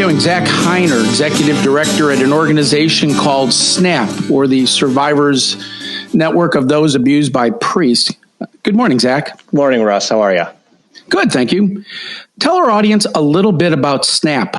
interviewing Zach Hiner, Executive Director at an organization called SNAP, or the Survivors Network of Those Abused by Priests. Good morning, Zach. Morning, Russ. How are you? Good, thank you. Tell our audience a little bit about SNAP.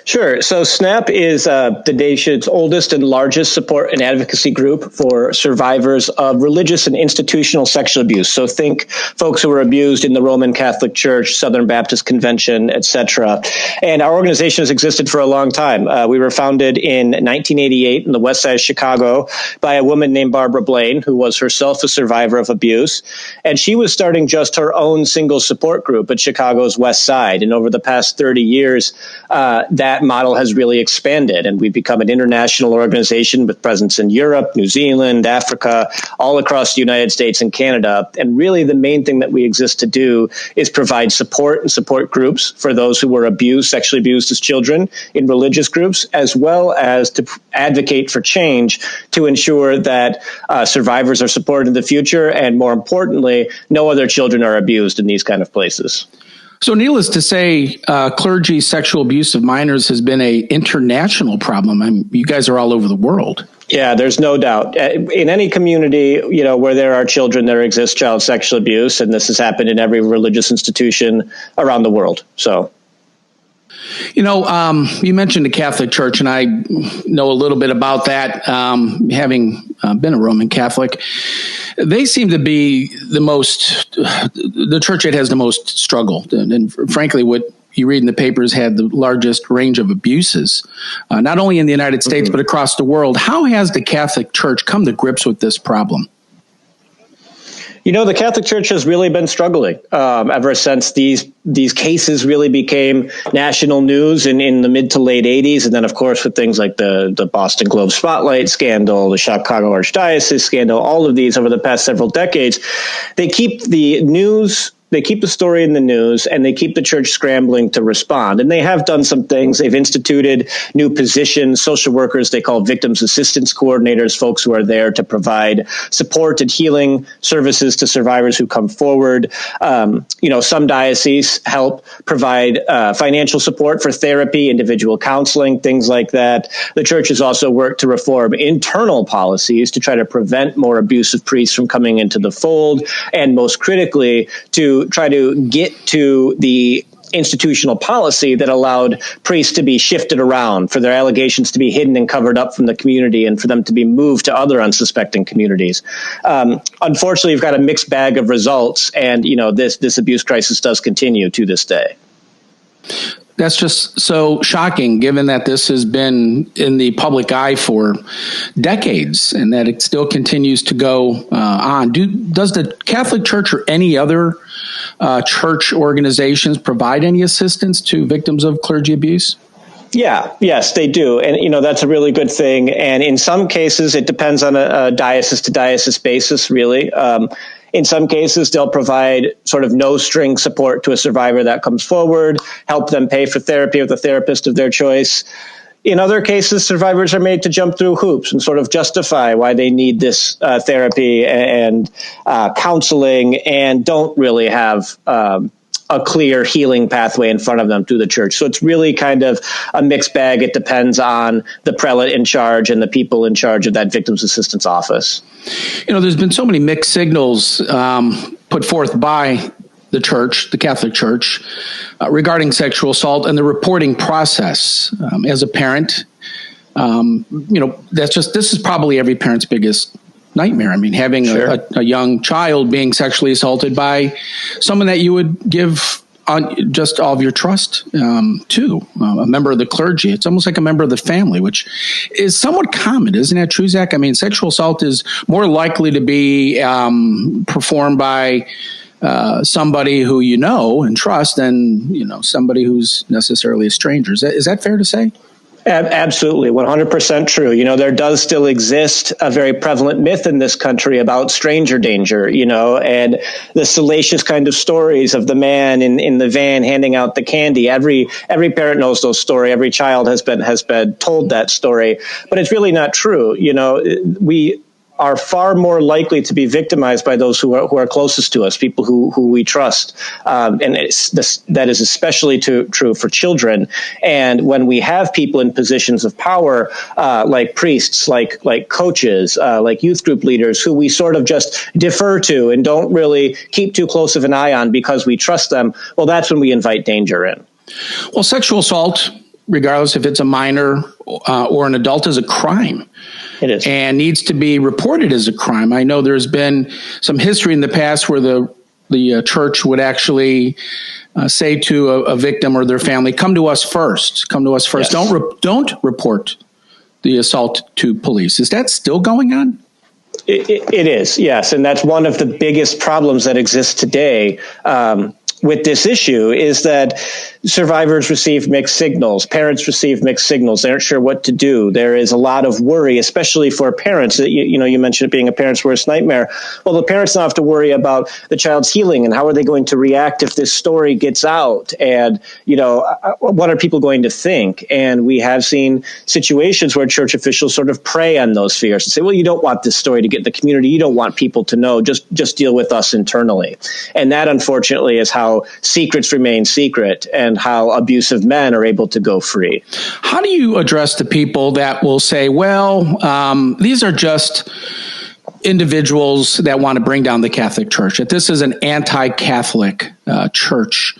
Sure. So SNAP is the nation's oldest and largest support and advocacy group for survivors of religious and institutional sexual abuse. So think folks who were abused in the Roman Catholic Church, Southern Baptist Convention, etc. And our organization has existed for a long time. We were founded in 1988 in the west side of Chicago by a woman named Barbara Blaine, who was herself a survivor of abuse. And she was starting just her own single support group at Chicago's west side. And over the past 30 years, that model has really expanded, and we've become an international organization with presence in Europe, New Zealand, Africa, all across the United States and Canada. And really the main thing that we exist to do is provide support and support groups for those who were abused, sexually abused as children in religious groups, as well as to advocate for change to ensure that survivors are supported in the future, and more importantly, no other children are abused in these kind of places. So needless to say, clergy sexual abuse of minors has been an international problem. You guys are all over the world. Yeah, there's no doubt. In any community, where there are children, there exists child sexual abuse, and this has happened in every religious institution around the world. So, you mentioned the Catholic Church, and I know a little bit about that, having been a Roman Catholic. They seem to be the church that has the most struggle. And frankly, what you read in the papers had the largest range of abuses, not only in the United States, but across the world. How has the Catholic Church come to grips with this problem? The Catholic Church has really been struggling ever since these cases really became national news in the mid to late 80s. And then, of course, with things like the Boston Globe Spotlight scandal, the Chicago Archdiocese scandal, all of these over the past several decades, they keep the news. They keep the story in the news, and they keep the church scrambling to respond. And they have done some things. They've instituted new positions, social workers they call victims assistance coordinators, folks who are there to provide support and healing services to survivors who come forward. Some dioceses help provide financial support for therapy, individual counseling, things like that. The church has also worked to reform internal policies to try to prevent more abusive priests from coming into the fold, and most critically, to try to get to the institutional policy that allowed priests to be shifted around, for their allegations to be hidden and covered up from the community, and for them to be moved to other unsuspecting communities. Unfortunately, you've got a mixed bag of results, and this abuse crisis does continue to this day. That's just so shocking, given that this has been in the public eye for decades and that it still continues to go on. Does the Catholic Church or any other church organizations provide any assistance to victims of clergy abuse? Yes, they do. And, that's a really good thing. And in some cases, it depends on a diocese to diocese basis, really. In some cases, they'll provide sort of no-string support to a survivor that comes forward, help them pay for therapy with a therapist of their choice. In other cases, survivors are made to jump through hoops and sort of justify why they need this therapy and counseling, and don't really have a clear healing pathway in front of them through the church. So it's really kind of a mixed bag. It depends on the prelate in charge and the people in charge of that victims assistance office. There's been so many mixed signals put forth by the church, the Catholic Church, regarding sexual assault and the reporting process. As a parent, this is probably every parent's biggest nightmare. Having a young child being sexually assaulted by someone that you would give just all of your trust to, a member of the clergy. It's almost like a member of the family, which is somewhat common, isn't that true, Zach? Sexual assault is more likely to be performed by somebody who you know and trust than somebody who's necessarily a stranger. Is that fair to say? Absolutely, 100% true. There does still exist a very prevalent myth in this country about stranger danger, and the salacious kind of stories of the man in the van handing out the candy. Every parent knows those stories. Every child has been told that story, but it's really not true. are far more likely to be victimized by those who are closest to us, people who we trust. And that is especially true for children. And when we have people in positions of power, like priests, like coaches, like youth group leaders, who we sort of just defer to and don't really keep too close of an eye on because we trust them, well, that's when we invite danger in. Well, sexual assault, regardless if it's a minor or an adult, is a crime. It is. And needs to be reported as a crime. I know there's been some history in the past where the church would actually say to a victim or their family, come to us first. Come to us first. Yes. Don't report the assault to police. Is that still going on? It is, yes. And that's one of the biggest problems that exists today with this issue, is that survivors receive mixed signals. Parents receive mixed signals. They aren't sure what to do. There is a lot of worry, especially for parents. You mentioned it being a parent's worst nightmare. Well, the parents now have to worry about the child's healing and how are they going to react if this story gets out? And, what are people going to think? And we have seen situations where church officials sort of prey on those fears and say, well, you don't want this story to get in the community. You don't want people to know. Just deal with us internally. And that, unfortunately, is how secrets remain secret and how abusive men are able to go free. How do you address the people that will say, well, these are just individuals that want to bring down the Catholic Church, that this is an anti-Catholic church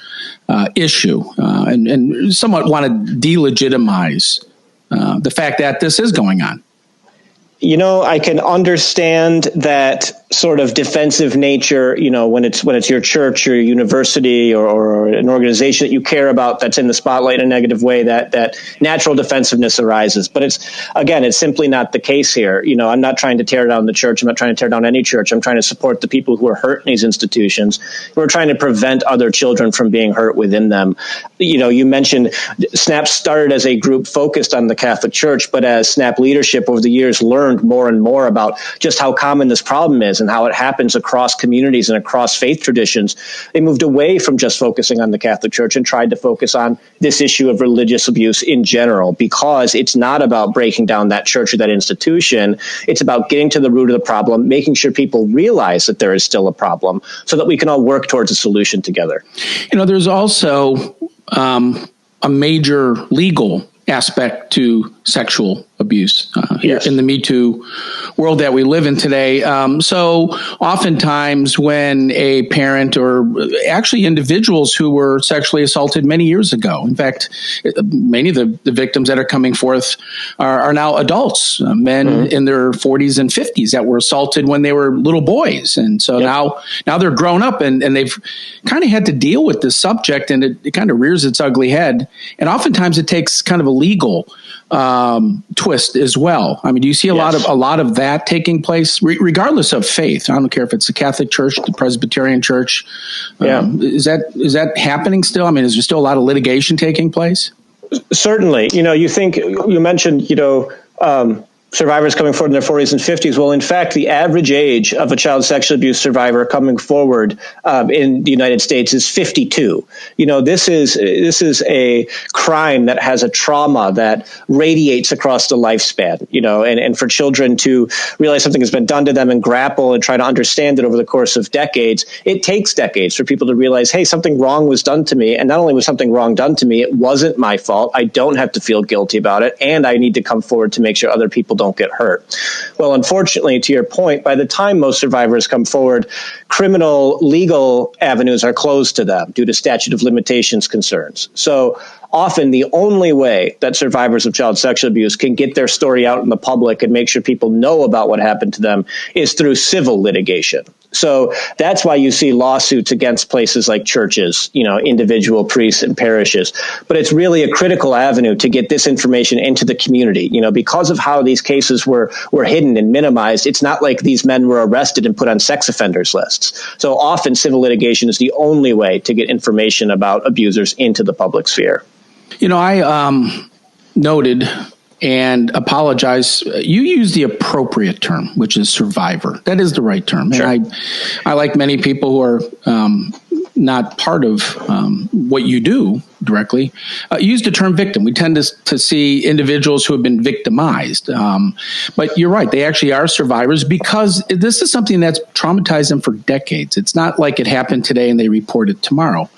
issue, and somewhat want to delegitimize the fact that this is going on? I can understand that sort of defensive nature, when it's your church or your university or an organization that you care about that's in the spotlight in a negative way, that natural defensiveness arises. But it's simply not the case here. I'm not trying to tear down the church. I'm not trying to tear down any church. I'm trying to support the people who are hurt in these institutions. We're trying to prevent other children from being hurt within them. You mentioned SNAP started as a group focused on the Catholic Church, but as SNAP leadership over the years learned more and more about just how common this problem is and how it happens across communities and across faith traditions, they moved away from just focusing on the Catholic Church and tried to focus on this issue of religious abuse in general, because it's not about breaking down that church or that institution. It's about getting to the root of the problem, making sure people realize that there is still a problem so that we can all work towards a solution together. There's also a major legal aspect to sexual abuse here in the Me Too world that we live in today. So oftentimes when a parent or actually individuals who were sexually assaulted many years ago, in fact, many of the victims that are coming forth are now adults, men in their 40s and 50s that were assaulted when they were little boys. And so now they're grown up and they've kind of had to deal with this subject, and it kind of rears its ugly head. And oftentimes it takes kind of a legal twist as well. I mean, do you see a lot of that taking place, regardless of faith? I don't care if it's the Catholic Church, the Presbyterian Church. Is that happening still? I mean, is there still a lot of litigation taking place? Certainly. You mentioned, survivors coming forward in their 40s and 50s. Well, in fact, the average age of a child sexual abuse survivor coming forward in the United States is 52. This is a crime that has a trauma that radiates across the lifespan, and for children to realize something has been done to them and grapple and try to understand it over the course of decades, it takes decades for people to realize, hey, something wrong was done to me. And not only was something wrong done to me, it wasn't my fault. I don't have to feel guilty about it. And I need to come forward to make sure other people don't get hurt. Well, unfortunately, to your point, by the time most survivors come forward, criminal legal avenues are closed to them due to statute of limitations concerns. So often the only way that survivors of child sexual abuse can get their story out in the public and make sure people know about what happened to them is through civil litigation. So that's why you see lawsuits against places like churches, individual priests and parishes. But it's really a critical avenue to get this information into the community. Because of how these cases were hidden and minimized, it's not like these men were arrested and put on sex offenders lists. So often civil litigation is the only way to get information about abusers into the public sphere. I noted and apologize. You use the appropriate term, which is survivor. That is the right term. Sure. And I like many people who are not part of what you do, directly, used the term victim. We tend to see individuals who have been victimized. But you're right. They actually are survivors because this is something that's traumatized them for decades. It's not like it happened today and they report it tomorrow.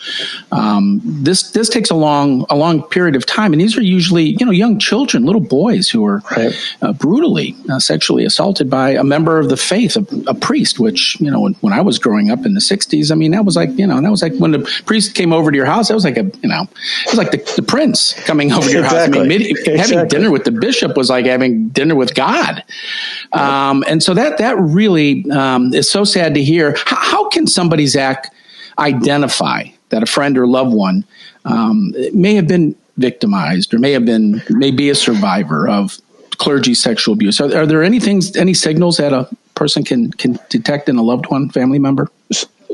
This takes a long period of time. And these are usually, young children, little boys who are brutally sexually assaulted by a member of the faith, a priest, which, when I was growing up in the 60s, that was like when the priest came over to your house, that was like it was like the prince coming over to your house. Having dinner with the bishop was like having dinner with God. And so that really is so sad to hear. How can somebody, Zach, identify that a friend or loved one may have been victimized or may be a survivor of clergy sexual abuse? Are there any signals that a person can detect in a loved one, family member?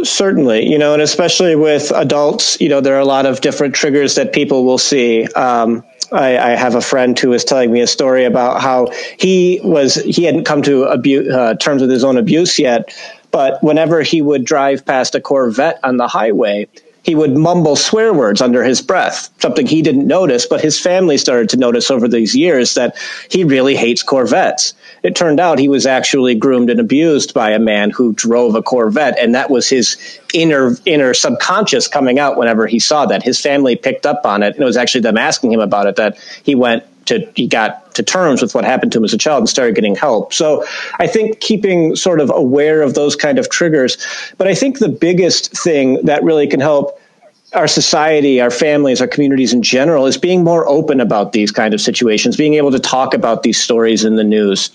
Certainly, and especially with adults, there are a lot of different triggers that people will see. I have a friend who was telling me a story about how he hadn't come to terms with his own abuse yet, but whenever he would drive past a Corvette on the highway, he would mumble swear words under his breath, something he didn't notice, but his family started to notice over these years that he really hates Corvettes. It turned out he was actually groomed and abused by a man who drove a Corvette, and that was his inner subconscious coming out whenever he saw that. His family picked up on it, and it was actually them asking him about it that he got to terms with what happened to him as a child and started getting help. So I think keeping sort of aware of those kind of triggers. But I think the biggest thing that really can help our society, our families, our communities in general is being more open about these kind of situations, being able to talk about these stories in the news.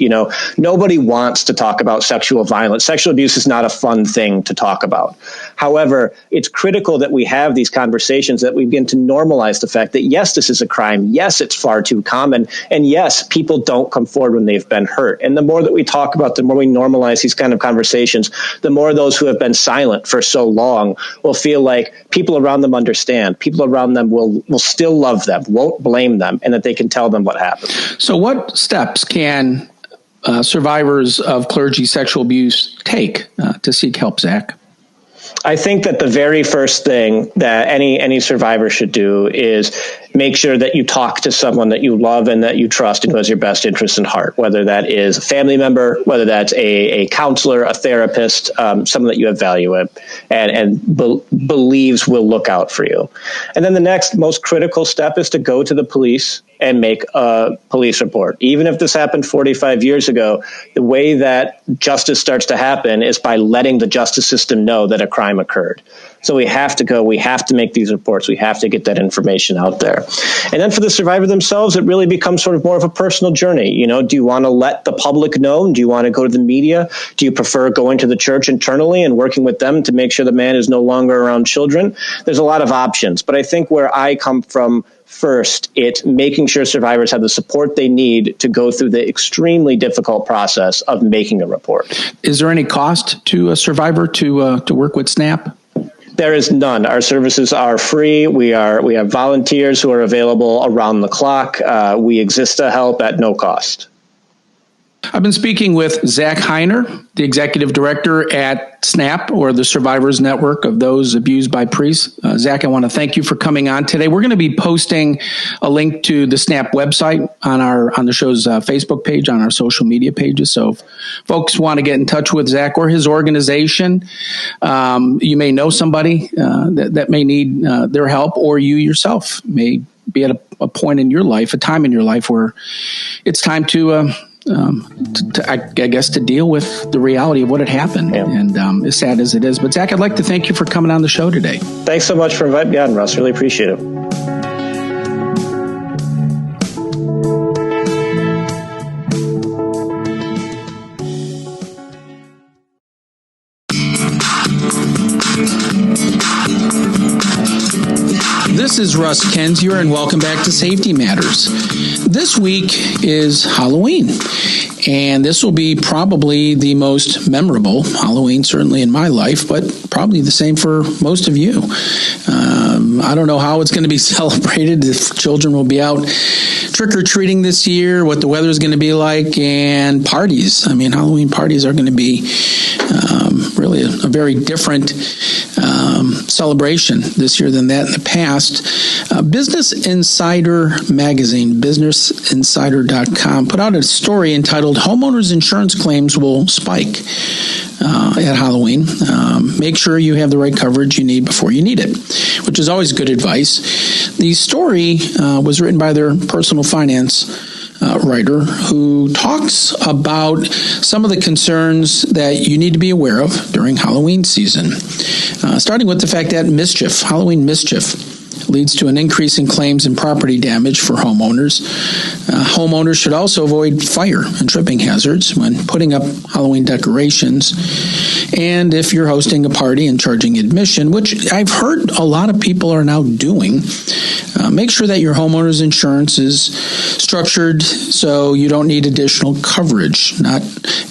Nobody wants to talk about sexual violence. Sexual abuse is not a fun thing to talk about. However, it's critical that we have these conversations, that we begin to normalize the fact that, yes, this is a crime. Yes, it's far too common. And yes, people don't come forward when they've been hurt. And the more that we talk about, the more we normalize these kind of conversations, the more those who have been silent for so long will feel like people around them understand. People around them will still love them, won't blame them, and that they can tell them what happened. So what steps can survivors of clergy sexual abuse take to seek help, Zach? I think that the very first thing that any survivor should do is make sure that you talk to someone that you love and that you trust and who has your best interest in heart, whether that is a family member, whether that's a counselor, a therapist, someone that you have value in and believes will look out for you. And then the next most critical step is to go to the police and make a police report. Even if this happened 45 years ago, the way that justice starts to happen is by letting the justice system know that a crime occurred. So we have to make these reports, we have to get that information out there. And then for the survivor themselves, it really becomes sort of more of a personal journey. Do you want to let the public know? Do you want to go to the media? Do you prefer going to the church internally and working with them to make sure the man is no longer around children? There's a lot of options, but I think where I come from first, it's making sure survivors have the support they need to go through the extremely difficult process of making a report. Is there any cost to a survivor to work with SNAP? There is none. Our services are free. We have volunteers who are available around the clock. We exist to help at no cost. I've been speaking with Zach Hiner, the executive director at SNAP, or the Survivors Network of Those Abused by Priests. Zach, I want to thank you for coming on today. We're going to be posting a link to the SNAP website on the show's Facebook page, on our social media pages. So if folks want to get in touch with Zach or his organization, you may know somebody that may need their help, or you yourself may be at a point in your life, a time in your life where it's time to deal with the reality of what had happened, and as sad as it is. But Zach, I'd like to thank you for coming on the show today. Thanks so much for inviting me on, Russ. Really appreciate it. This is Russ Kensier, and welcome back to Safety Matters. This week is Halloween, and this will be probably the most memorable Halloween, certainly in my life, but probably the same for most of you. I don't know how it's going to be celebrated, if children will be out trick-or-treating this year, what the weather is going to be like, and parties. I mean, Halloween parties are going to be really a very different celebration this year than that in the past. Business Insider magazine, businessinsider.com, put out a story entitled "Homeowners Insurance Claims Will Spike at Halloween. Make sure you have the right coverage you need before you need it," which is always good advice. The story was written by their personal finance writer who talks about some of the concerns that you need to be aware of during Halloween season, starting with the fact that Halloween mischief, leads to an increase in claims and property damage for homeowners. Homeowners should also avoid fire and tripping hazards when putting up Halloween decorations. And if you're hosting a party and charging admission, which I've heard a lot of people are now doing, make sure that your homeowner's insurance is structured so you don't need additional coverage. Not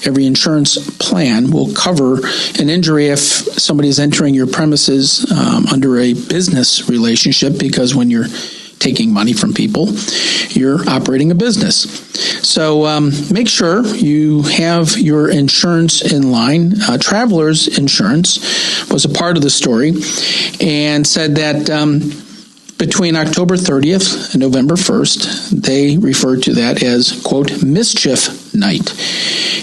every insurance plan will cover an injury if somebody's entering your premises under a business relationship, because when you're taking money from people, you're operating a business. So make sure you have your insurance in line. Travelers Insurance was a part of the story and said that between October 30th and November 1st, they referred to that as, quote, mischief night.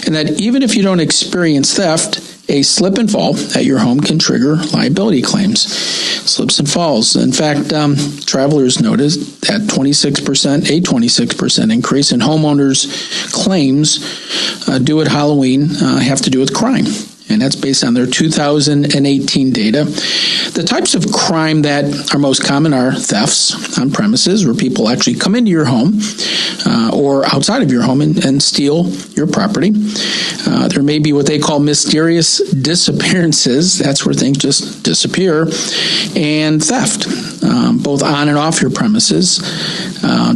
And that even if you don't experience theft, a slip and fall at your home can trigger liability claims. Slips and falls. In fact, travelers noticed that a 26% increase in homeowners' claims due at Halloween have to do with crime. And that's based on their 2018 data. The types of crime that are most common are thefts on premises, where people actually come into your home or outside of your home and steal your property. There may be what they call mysterious disappearances. That's where things just disappear. And theft, both on and off your premises.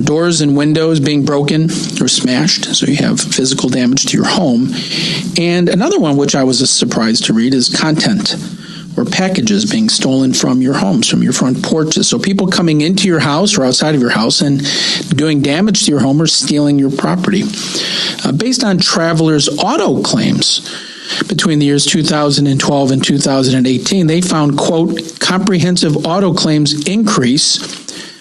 Doors and windows being broken or smashed, so you have physical damage to your home. And another one, which I was surprised to read, is content or packages being stolen from your homes, from your front porches. So people coming into your house or outside of your house and doing damage to your home or stealing your property. Based on travelers' auto claims between the years 2012 and 2018, they found, quote, comprehensive auto claims increase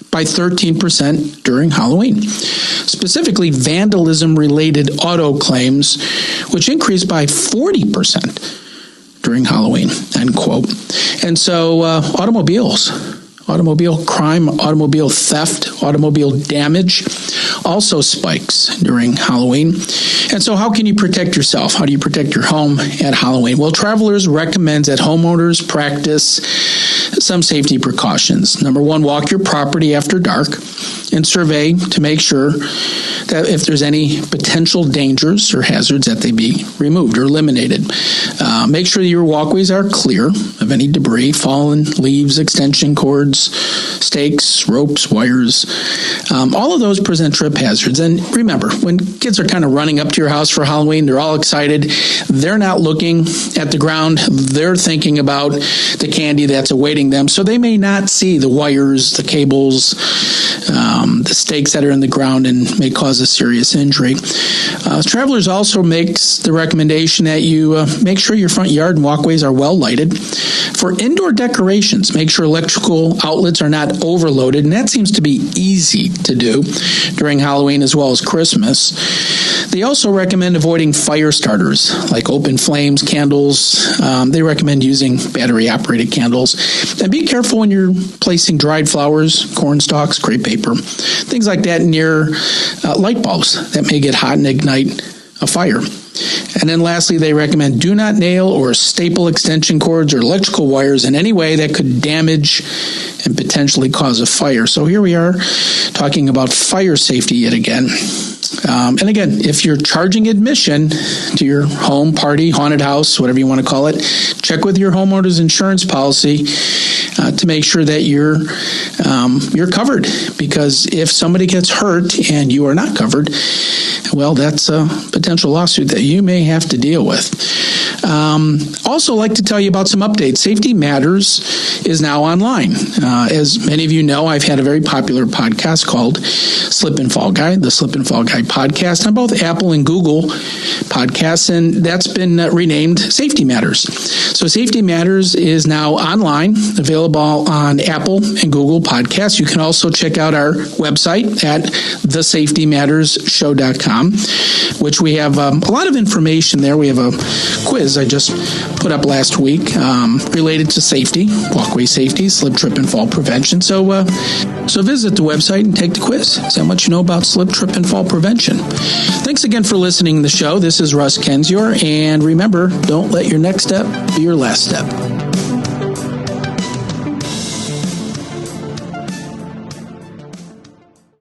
by 13% during Halloween. Specifically, vandalism-related auto claims, which increased by 40% during Halloween, end quote. And so automobile crime, automobile theft, automobile damage also spikes during Halloween. And so how can you protect yourself? How do you protect your home at Halloween? Well, Travelers recommends that homeowners practice some safety precautions. Number one, walk your property after dark and survey to make sure that if there's any potential dangers or hazards, that they be removed or eliminated. Make sure your walkways are clear of any debris, fallen leaves, extension cords, stakes, ropes, wires. All of those present trip hazards. And remember, when kids are kind of running up to your house for Halloween, they're all excited. They're not looking at the ground. They're thinking about the candy that's awaiting them. So they may not see the wires, the cables, the stakes that are in the ground and may cause a serious injury. Travelers also makes the recommendation that you make sure your front yard and walkways are well lighted. For indoor decorations, make sure electrical outlets are not overloaded, and that seems to be easy to do during Halloween as well as Christmas. They also recommend avoiding fire starters like open flames, candles. They recommend using battery-operated candles. And be careful when you're placing dried flowers, corn stalks, crepe paper, things like that near light bulbs that may get hot and ignite a fire. And then lastly, they recommend do not nail or staple extension cords or electrical wires in any way that could damage and potentially cause a fire. So here we are talking about fire safety yet again. And again, if you're charging admission to your home, party, haunted house, whatever you want to call it, check with your homeowner's insurance policy to make sure that you're covered. Because if somebody gets hurt and you are not covered, well, that's a potential lawsuit that you may have to deal with. Also, like to tell you about some updates. Safety Matters is now online. As many of you know, I've had a very popular podcast called Slip and Fall Guy, the Slip and Fall Guy podcast, on both Apple and Google podcasts, and that's been renamed Safety Matters. So Safety Matters is now online, available on Apple and Google podcasts. You can also check out our website at thesafetymattersshow.com, which we have a lot of information there. We have a quiz I just put up last week related to safety, walkway safety, slip, trip, and fall prevention. So visit the website and take the quiz. See how much you know about slip, trip, and fall prevention. Thanks again for listening to the show. This is Russ Kensior, and remember, don't let your next step be your last step.